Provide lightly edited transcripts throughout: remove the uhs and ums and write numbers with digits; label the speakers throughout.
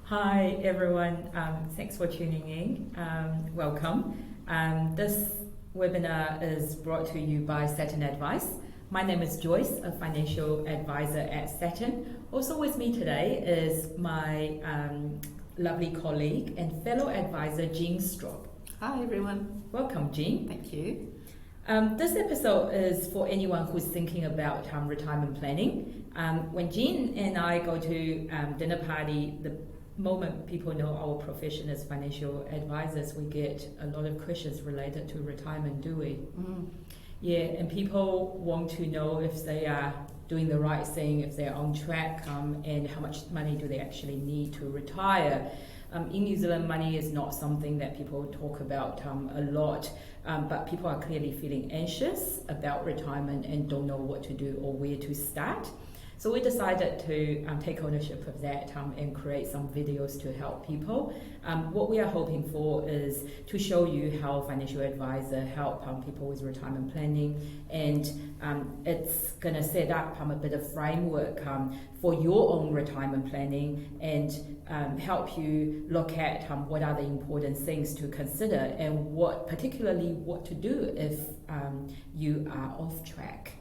Speaker 1: Hi everyone, thanks for tuning in. Welcome. This webinar is brought to you by Saturn Advice. My name is Joyce, a financial advisor at Saturn. Also with me today is my lovely colleague and fellow advisor, Jean Straub.
Speaker 2: Hi everyone.
Speaker 1: Welcome, Jean.
Speaker 2: Thank you.
Speaker 1: This episode is for anyone who's thinking about retirement planning. When Jean and I go to dinner party, the moment people know our profession as financial advisors, we get a lot of questions related to retirement, do we? Yeah, and people want to know if they are doing the right thing, if they're on track, and how much money do they actually need to retire. In New Zealand, money is not something that people talk about a lot, but people are clearly feeling anxious about retirement and don't know what to do or where to start. So we decided to take ownership of that and create some videos to help people. What we are hoping for is to show you how financial advisor help people with retirement planning, and it's going to set up a bit of framework for your own retirement planning and help you look at what are the important things to consider and particularly what to do if you are off track.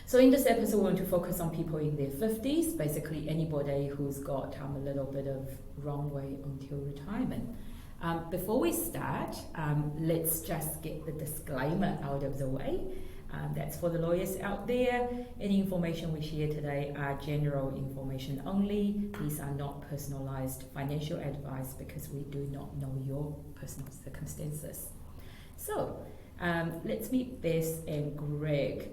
Speaker 1: So in this episode, we want to focus on people in their 50s, basically anybody who's got a little bit of runway until retirement. Before we start, let's just get the disclaimer out of the way. That's for the lawyers out there. Any information we share today are general information only. These are not personalized financial advice because we do not know your personal circumstances. So let's meet Bess and Greg.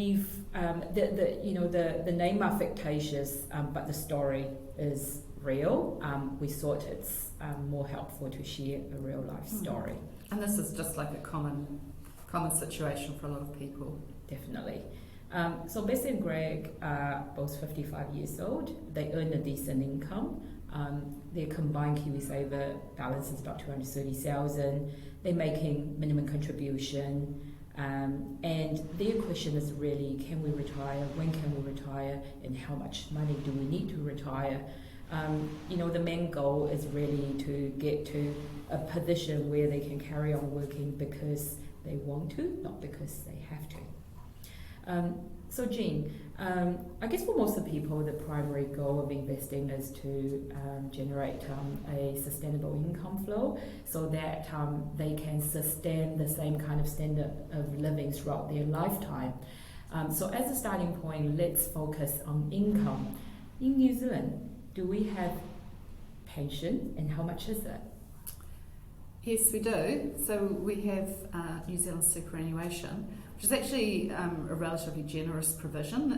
Speaker 1: The name are fictitious, but the story is real. We thought it's more helpful to share a real life story.
Speaker 2: And this is just like a common situation for a lot of people.
Speaker 1: Definitely. So Bess and Greg are both 55 years old. They earn a decent income. Their combined KiwiSaver balance is about 230,000. They're making minimum contribution. And their question is really, can we retire? When can we retire? And how much money do we need to retire? The main goal is really to get to a position where they can carry on working because they want to, not because they have to. So Jean, I guess for most of the people, the primary goal of investing is to generate a sustainable income flow so that they can sustain the same kind of standard of living throughout their lifetime. So as a starting point, let's focus on income. In New Zealand, do we have pension, and how much is it?
Speaker 2: Yes, we do. So we have New Zealand superannuation, which is actually a relatively generous provision.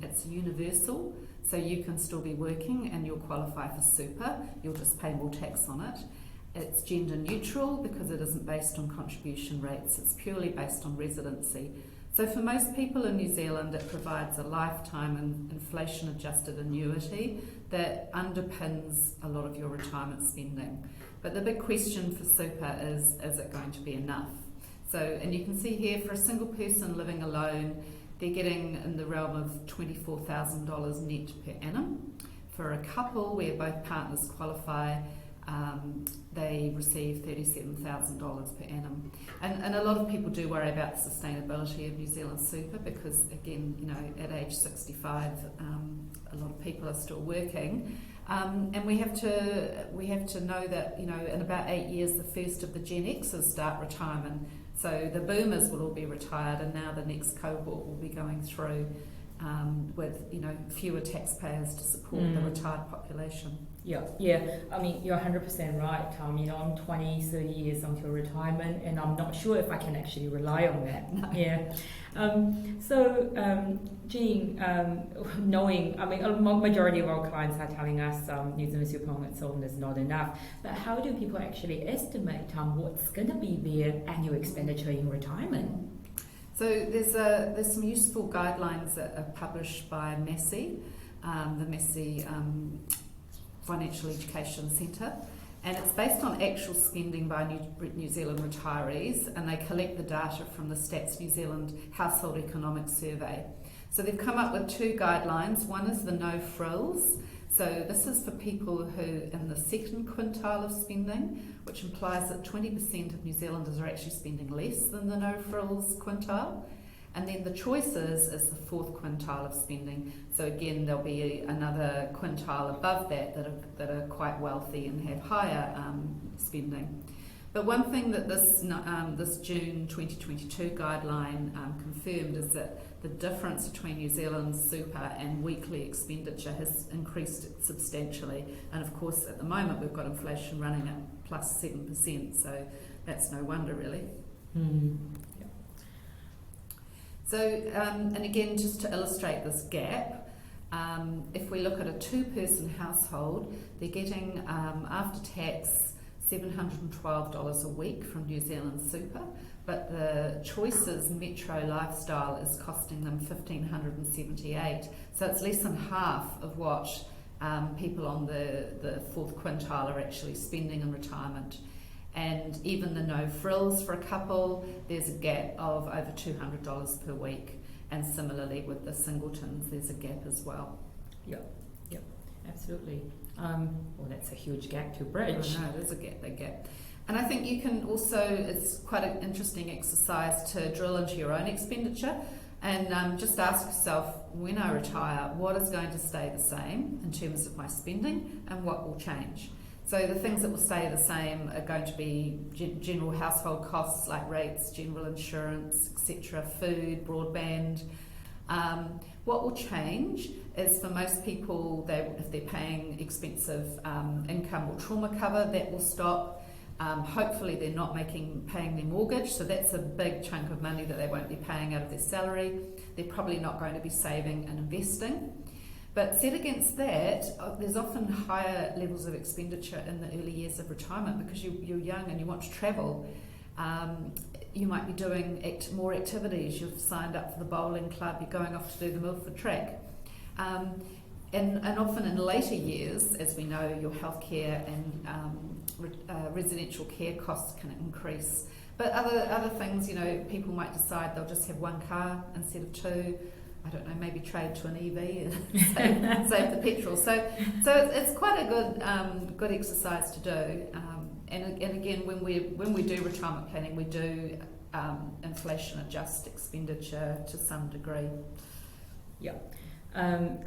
Speaker 2: It's universal, so you can still be working and you'll qualify for super. You'll just pay more tax on it. It's gender neutral because it isn't based on contribution rates. It's purely based on residency. So for most people in New Zealand, it provides a lifetime and inflation-adjusted annuity that underpins a lot of your retirement spending. But the big question for super is it going to be enough? So, and you can see here, for a single person living alone, they're getting in the realm of $24,000 net per annum. For a couple where both partners qualify, they receive $37,000 per annum. And a lot of people do worry about the sustainability of New Zealand super because, again, at age 65, a lot of people are still working. And we have to know that, in about 8 years, the first of the Gen Xers start retirement. So the boomers will all be retired, and now the next cohort will be going through with fewer taxpayers to support the retired population.
Speaker 1: Yeah. I mean, you're 100% right, Tom. I'm 20, 30 years until retirement, and I'm not sure if I can actually rely on that.
Speaker 2: No.
Speaker 1: Yeah. Jean, knowing, a majority of our clients are telling us New Zealand super on its own is not enough. But how do people actually estimate what's going to be their annual expenditure in retirement?
Speaker 2: So there's some useful guidelines that are published by Massey, the Massey Financial Education Centre, and it's based on actual spending by New Zealand retirees, and they collect the data from the Stats New Zealand Household Economic Survey. So they've come up with two guidelines. One is the no frills. So this is for people who in the second quintile of spending, which implies that 20% of New Zealanders are actually spending less than the no frills quintile. And then the choices is the fourth quintile of spending. So again, there'll be another quintile above that that are quite wealthy and have higher spending. But one thing that this June 2022 guideline confirmed is that the difference between New Zealand's super and weekly expenditure has increased substantially. And of course, at the moment, we've got inflation running at plus 7%, so that's no wonder, really.
Speaker 1: Mm.
Speaker 2: So, and again, just to illustrate this gap, if we look at a two-person household, they're getting, after tax, $712 a week from New Zealand Super, but the Choices Metro Lifestyle is costing them $1,578. So it's less than half of what people on the fourth quintile are actually spending in retirement. And even the no frills for a couple, there's a gap of over $200 per week. And similarly with the singletons, there's a gap as well.
Speaker 1: Yep, absolutely. Well, that's a huge gap to bridge.
Speaker 2: I know, it is a big gap. And I think you can also, it's quite an interesting exercise to drill into your own expenditure and just ask yourself, when I retire, what is going to stay the same in terms of my spending and what will change? So the things that will stay the same are going to be general household costs like rates, general insurance, etc., food, broadband. What will change is for most people, if they're paying expensive income or trauma cover, that will stop. Hopefully they're not paying their mortgage, so that's a big chunk of money that they won't be paying out of their salary. They're probably not going to be saving and investing. But set against that, there's often higher levels of expenditure in the early years of retirement because you're young and you want to travel. You might be doing more activities. You've signed up for the bowling club. You're going off to do the Milford track. And often in later years, as we know, your healthcare and residential care costs can increase. But other things, people might decide they'll just have one car instead of two. I don't know, maybe trade to an EV and save the petrol. So it's quite a good exercise to do. And again, when we do retirement planning, we do inflation adjust expenditure to some degree.
Speaker 1: Yeah. I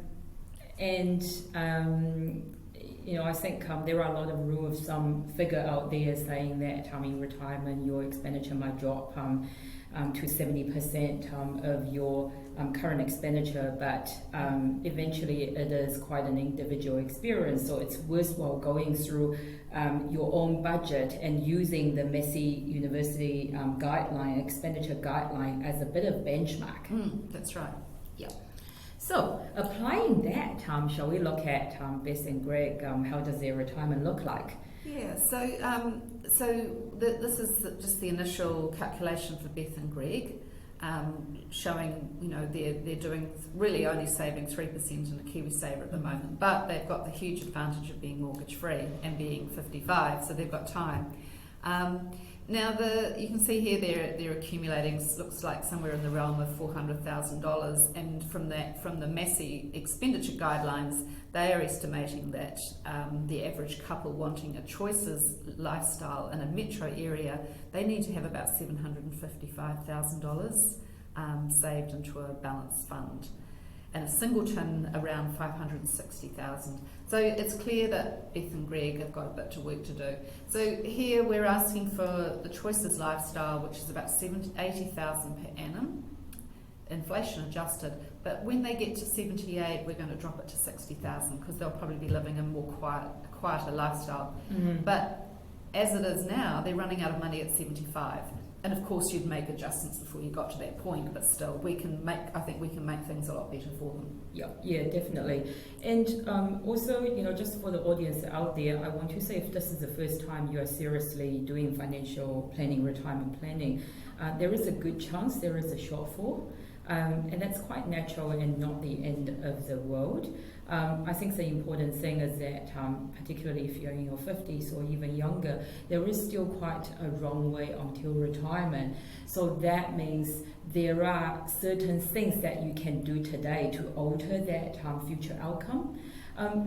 Speaker 1: think there are a lot of rule of thumb figure out there saying that in retirement your expenditure might drop to 70% of your current expenditure, but eventually it is quite an individual experience, so it's worthwhile going through your own budget and using the Massey University expenditure guideline as a bit of benchmark.
Speaker 2: That's right.
Speaker 1: Yeah. So applying that, shall we look at Beth and Greg, how does their retirement look like?
Speaker 2: Yeah, this is just the initial calculation for Beth and Greg, showing they're doing really only saving 3% in a KiwiSaver at the moment, but they've got the huge advantage of being mortgage free and being 55, so they've got time. Now you can see here they're accumulating, looks like somewhere in the realm of $400,000, and from the Massey expenditure guidelines, they are estimating that the average couple wanting a Choices lifestyle in a metro area, they need to have about $755,000 saved into a balanced fund, and a singleton around $560,000. So it's clear that Beth and Greg have got a bit of work to do. So here we're asking for the Choices lifestyle, which is about $80,000 per annum, inflation adjusted. But when they get to 78, we're going to drop it to 60,000 because they'll probably be living a more quieter lifestyle. Mm-hmm. But as it is now, they're running out of money at 75. And of course, you'd make adjustments before you got to that point, but still, I think we can make things a lot better for them.
Speaker 1: Yeah, definitely. And also, just for the audience out there, I want to say if this is the first time you are seriously doing financial planning, retirement planning, there is a good chance there is a shortfall. And that's quite natural and not the end of the world. I think the important thing is that, particularly if you're in your 50s or even younger, there is still quite a long way until retirement. So that means there are certain things that you can do today to alter that future outcome.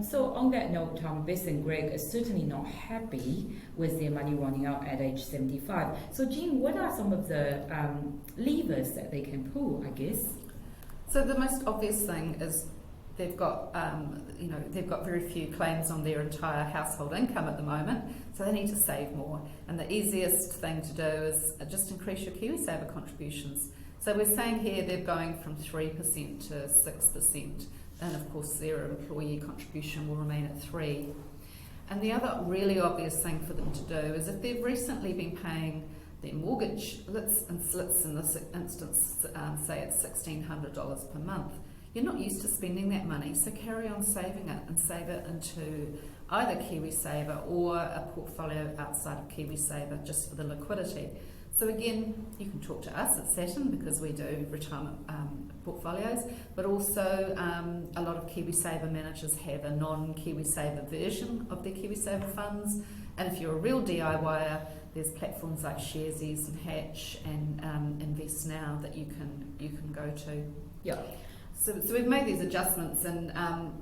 Speaker 1: So on that note, Bess and Greg are certainly not happy with their money running out at age 75. So Jean, what are some of the levers that they can pull, I guess?
Speaker 2: So the most obvious thing is they've got very few claims on their entire household income at the moment, so they need to save more. And the easiest thing to do is just increase your KiwiSaver contributions. So we're saying here they're going from 3% to 6%. And of course their employee contribution will remain at 3%. And the other really obvious thing for them to do is if they've recently been paying their mortgage, let's in this instance say it's $1,600 per month, you're not used to spending that money, so carry on saving it and save it into either KiwiSaver or a portfolio outside of KiwiSaver just for the liquidity. So again, you can talk to us at Saturn because we do retirement portfolios, but also a lot of KiwiSaver managers have a non-KiwiSaver version of their KiwiSaver funds. And if you're a real DIYer, there's platforms like Sharesies and Hatch and Invest Now that you can go to.
Speaker 1: Yeah.
Speaker 2: So we've made these adjustments, and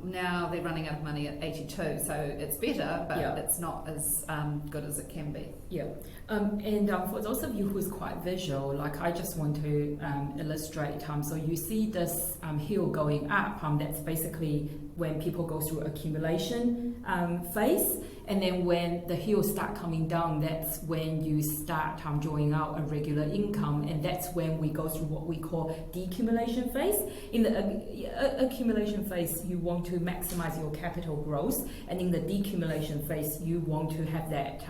Speaker 2: now they're running out of money at 82, so it's better, but it's not as good as it can be.
Speaker 1: Yeah, and for those of you who's quite visual, like I just want to illustrate, so you see this hill going up, that's basically when people go through accumulation phase, and then when the hills start coming down, that's when you start drawing out a regular income, and that's when we go through what we call decumulation phase. In the accumulation phase, you want to maximize your capital growth, and in the decumulation phase, you want to have that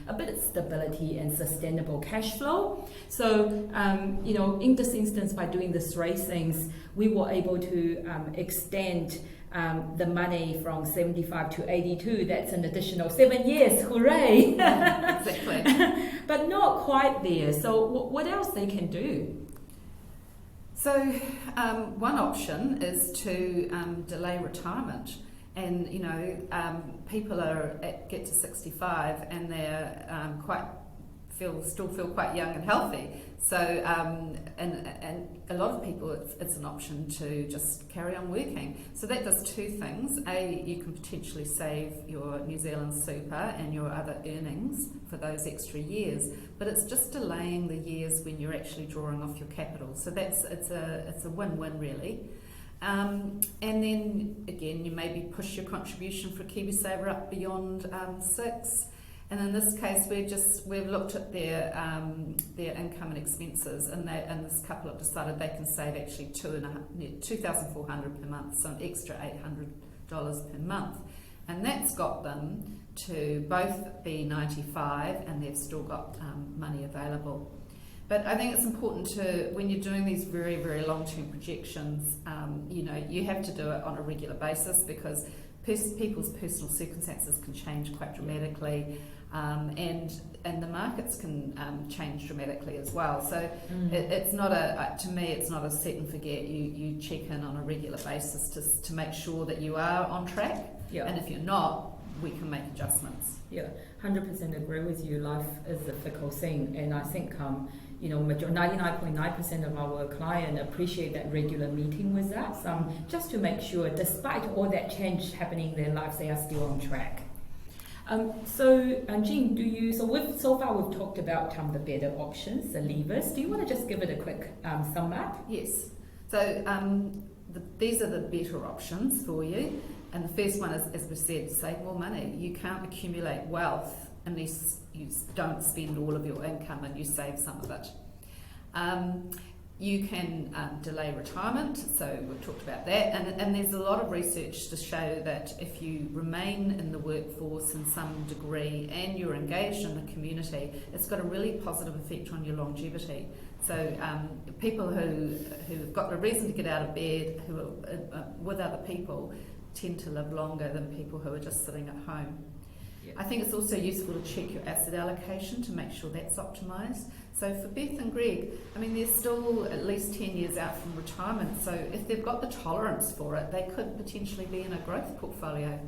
Speaker 1: a bit of stability and sustainable cash flow. So, in this instance, by doing the three things, we were able to extend the money from 75 to 82. That's an additional 7 years. Hooray!
Speaker 2: Exactly.
Speaker 1: But not quite there. So what else they can do?
Speaker 2: So one option is to delay retirement. And people get to 65 and they're still feel quite young and healthy. So and a lot of people, it's an option to just carry on working. So that does two things. A, you can potentially save your New Zealand super and your other earnings for those extra years, but it's just delaying the years when you're actually drawing off your capital. So it's a win-win really. And then again, you maybe push your contribution for KiwiSaver up beyond 6. And in this case, we've looked at their income and expenses, and this couple have decided they can save actually $2,400 per month, so an extra $800 per month, and that's got them to both be 95, and they've still got money available. But I think it's important to, when you're doing these very, very long-term projections, you have to do it on a regular basis because people's personal circumstances can change quite dramatically, and the markets can change dramatically as well. So it's not to me, it's not a set and forget. You check in on a regular basis to make sure that you are on track. Yeah. And if you're not, we can make adjustments.
Speaker 1: Yeah, 100% agree with you. Life is a fickle thing, and I think 99.9% of our clients appreciate that regular meeting with us, just to make sure, despite all that change happening in their lives, they are still on track. Jean, so far we've talked about the better options, the levers. Do you want to just give it a quick sum up?
Speaker 2: Yes. So these are the better options for you. And the first one is, as we said, save more money. You can't accumulate wealth unless you don't spend all of your income and you save some of it. You can delay retirement, so we've talked about that, and there's a lot of research to show that if you remain in the workforce in some degree and you're engaged in the community, it's got a really positive effect on your longevity. So people who've got a reason to get out of bed, who are with other people, tend to live longer than people who are just sitting at home.
Speaker 1: Yeah.
Speaker 2: I think it's also useful to check your asset allocation to make sure that's optimised. So for Beth and Greg, I mean, they're still at least 10 years out from retirement, so if they've got the tolerance for it, they could potentially be in a growth portfolio.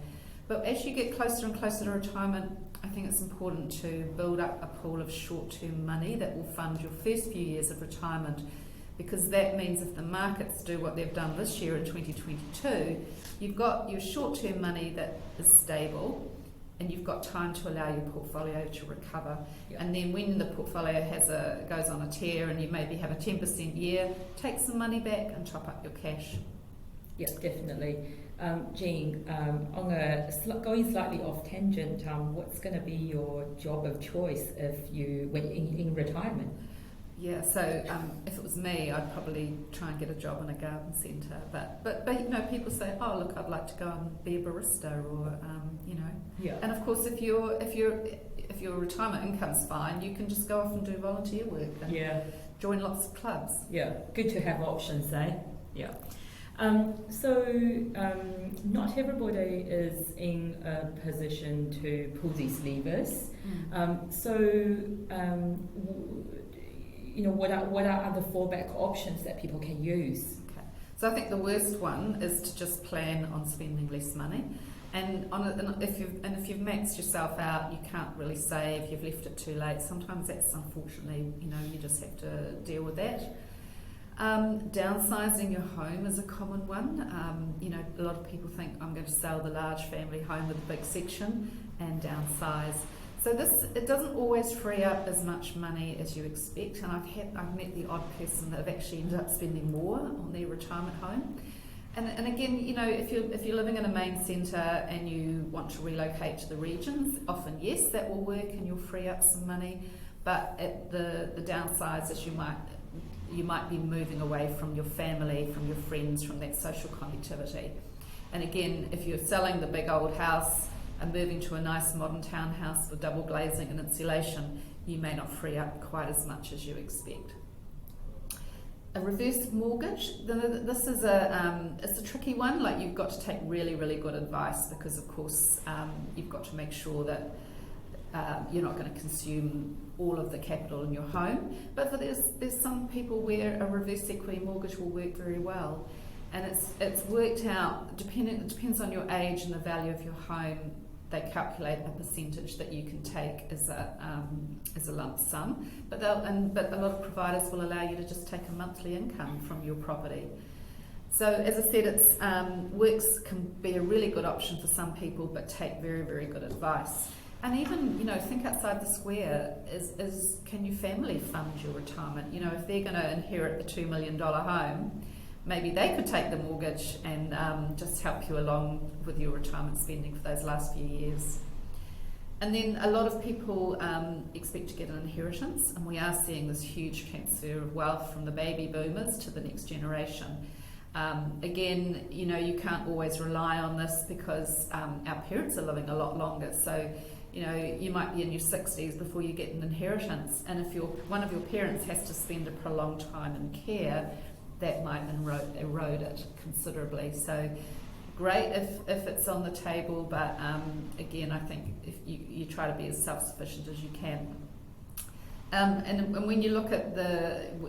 Speaker 2: But as you get closer and closer to retirement, I think it's important to build up a pool of short-term money that will fund your first few years of retirement, because that means if the markets do what they've done this year in 2022, you've got your short-term money that is stable, and you've got time to allow your portfolio to recover.
Speaker 1: Yeah.
Speaker 2: And then when the portfolio goes on a tear and you maybe have a 10% year, take some money back and top up your cash.
Speaker 1: Yeah, definitely. Jean, going slightly off tangent, what's going to be your job of choice when in retirement?
Speaker 2: Yeah, so if it was me, I'd probably try and get a job in a garden centre. But you know, people say, oh look, I'd like to go and be a barista, or you know.
Speaker 1: Yeah.
Speaker 2: And of course, if your retirement income's fine, you can just go off and do volunteer work and join lots of clubs.
Speaker 1: Yeah, good to have options, eh? Yeah. Not everybody is in a position to pull these levers. You know, what are other fallback options that people can use?
Speaker 2: Okay. So I think the worst one is to just plan on spending less money. And if you've maxed yourself out, you can't really save, you've left it too late. Sometimes that's unfortunately, you know, you just have to deal with that. Downsizing your home is a common one. You know, a lot of people think I'm going to sell the large family home with a big section and downsize. So it doesn't always free up as much money as you expect, and I've met the odd person that have actually ended up spending more on their retirement home. And again, you know, if you're living in a main centre and you want to relocate to the regions, often yes, that will work and you'll free up some money. But the downside is you might be moving away from your family, from your friends, from that social connectivity. And again, if you're selling the big old house and moving to a nice modern townhouse with double glazing and insulation, you may not free up quite as much as you expect. A reverse mortgage, this is it's a tricky one. Like, you've got to take really, really good advice, because of course you've got to make sure that you're not going to consume all of the capital in your home. But there's some people where a reverse equity mortgage will work very well, and it's worked out. It depends on your age and the value of your home. They calculate a percentage that you can take as a lump sum, but a lot of providers will allow you to just take a monthly income from your property. So as I said, it's works can be a really good option for some people, but take very, very good advice. And even, you know, think outside the square. Can your family fund your retirement? You know, if they're going to inherit the $2 million home, maybe they could take the mortgage and just help you along with your retirement spending for those last few years. And then a lot of people expect to get an inheritance, and we are seeing this huge transfer of wealth from the baby boomers to the next generation. Again, you know, you can't always rely on this, because our parents are living a lot longer. So, you know, you might be in your 60s before you get an inheritance, and if one of your parents has to spend a prolonged time in care, that might erode it considerably. So great if it's on the table, but again, I think if you try to be as self-sufficient as you can. And when you look at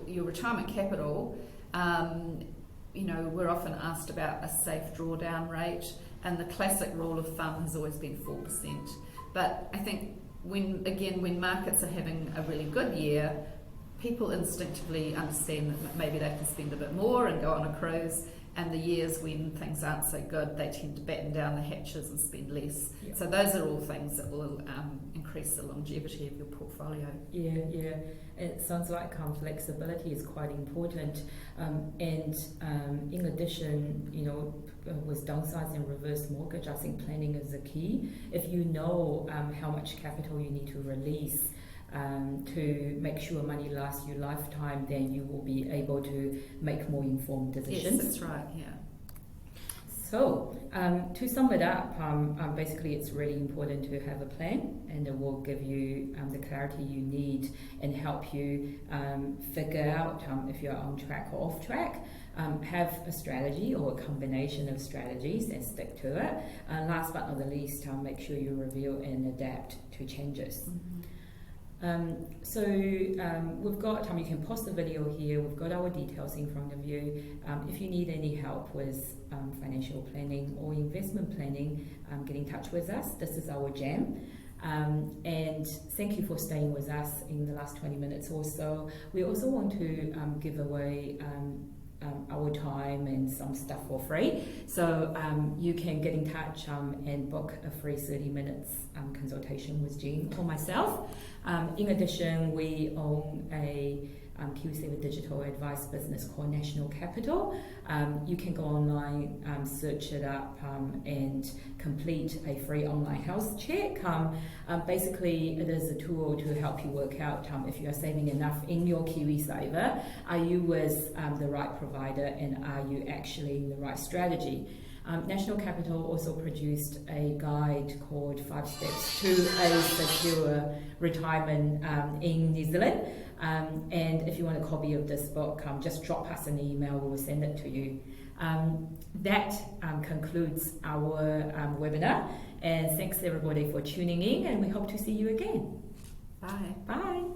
Speaker 2: your retirement capital, you know, we're often asked about a safe drawdown rate, and the classic rule of thumb has always been 4%. But I think when markets are having a really good year, people instinctively understand that maybe they can spend a bit more and go on a cruise, and the years when things aren't so good, they tend to batten down the hatches and spend less. Yeah. So those are all things that will increase the longevity of your portfolio.
Speaker 1: Yeah. It sounds like flexibility is quite important. And in addition, you know, with downsizing reverse mortgage, I think planning is the key. If you know how much capital you need to release to make sure money lasts your lifetime, then you will be able to make more informed decisions.
Speaker 2: Yes, that's right, yeah.
Speaker 1: So, to sum it up, basically it's really important to have a plan, and it will give you the clarity you need and help you figure out if you're on track or off track. Have a strategy or a combination of strategies and stick to it. Last but not the least, make sure you review and adapt to changes. We've got, you can pause the video here, we've got our details in front of you. If you need any help with financial planning or investment planning, get in touch with us. This is our jam. And thank you for staying with us in the last 20 minutes or so. We also want to give away our time and some stuff for free. So you can get in touch and book a free 30 minutes consultation with Jean or myself. In addition, we own a Kiwisaver digital advice business called National Capital. You can go online, search it up, and complete a free online health check. Basically, it is a tool to help you work out if you are saving enough in your Kiwisaver. Are you with the right provider, and are you actually in the right strategy? National Capital also produced a guide called 5 Steps to a Secure Retirement in New Zealand. And if you want a copy of this book, just drop us an email, we will send it to you. That concludes our webinar, and thanks everybody for tuning in, and we hope to see you again.
Speaker 2: Bye.
Speaker 1: Bye.